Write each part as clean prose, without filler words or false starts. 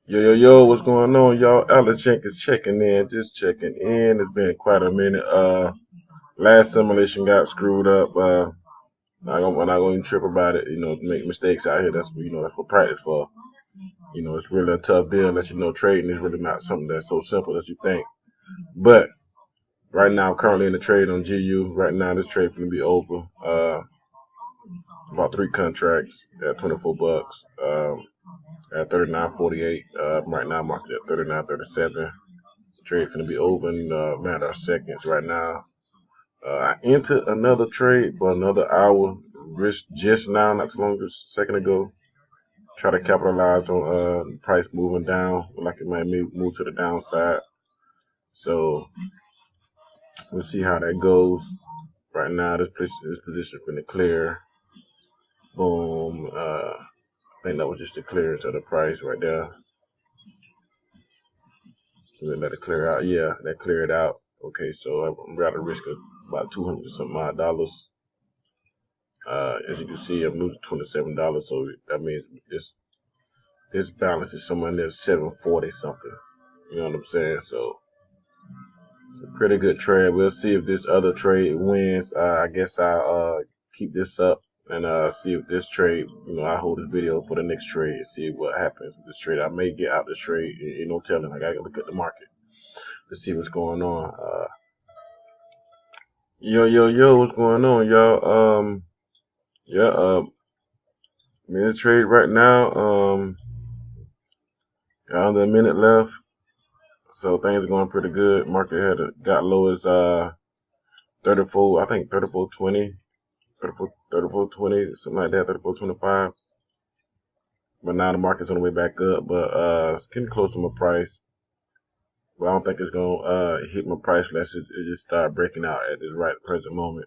Yo, what's going on, y'all? Alachink is checking in, just checking in. It's been quite a minute. Last simulation got screwed up. I'm not going to trip about it. Make mistakes out here. That's what practice for. It's really a tough deal. Trading is really not something that's so simple as you think. But right now, I'm currently in the trade on GU. Right now, this trade going to be over. About 3 contracts at $24. At 39.48. Right now, market at 39.37. Trade finna be over in a matter of seconds right now. I entered another trade for another hour, risk just now, not too long, just a second ago. Try to capitalize on the price moving down, like it might move to the downside. So we'll see how that goes. Right now, this position finna clear. Boom. I think that was just the clearance of the price right there. Let it clear out. Yeah, that cleared out. Okay, so I'm about to risk about 200 something odd dollars. As you can see, I'm losing $27, so that means this balance is somewhere near 740 something. You know what I'm saying? So it's a pretty good trade. We'll see if this other trade wins. I guess I'll keep this up and see if this trade, I hold this video for the next trade and see what happens with this trade. I may get out this trade. No telling. I gotta look at the market to see what's going on. Yo, what's going on, y'all? Yeah, I'm in the trade right now. Got under a minute left, so things are going pretty good. Market got low as 34, I think 34.20, 34.20, something like that, 34.25. But now the market's on the way back up, but it's getting close to my price. But I don't think it's gonna hit my price unless it just start breaking out at this right present moment.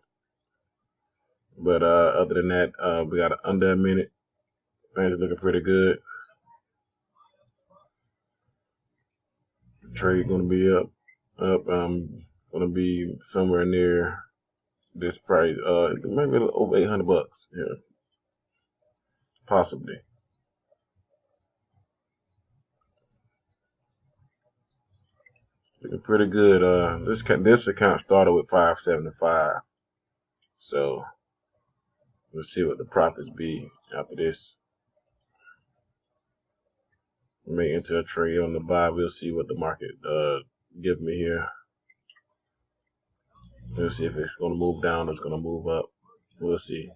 But other than that, we got under a minute. Things are looking pretty good. Trade gonna be up. Gonna be somewhere near this price. Maybe over $800. Yeah, possibly. Looking pretty good. This account started with 575. So let's see what the profits be after this. We may enter a trade on the buy. We'll see what the market give me here. We'll see if it's gonna move down or it's gonna move up. We'll see.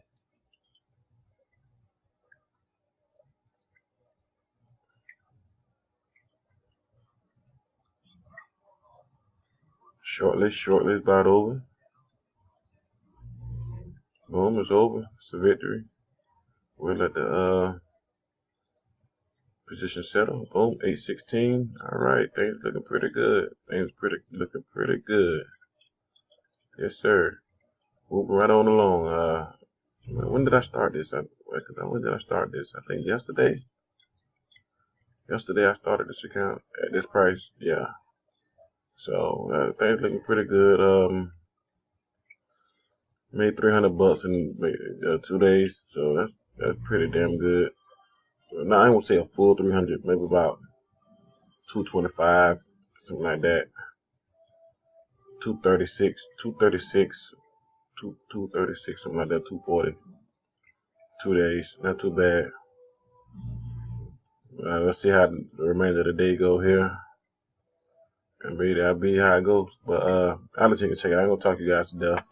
Shortly is about over. Boom, it's over. It's a victory. We'll let the position settle. Boom, 816. All right, things looking pretty good. Looking pretty good. Yes, sir. Moving right on along. When did I start this? When did I start this? I think yesterday. Yesterday I started this account at this price. Yeah. So things looking pretty good. Made $300 in 2 days. So that's pretty damn good. Now I won't say a full 300, maybe about 225, something like that. 236, 236, something like that. 240. 2 days, not too bad. Let's see how the remainder of the day go here. And that'll be how it goes. But I'll let you check it. I ain't gonna talk you guys to death.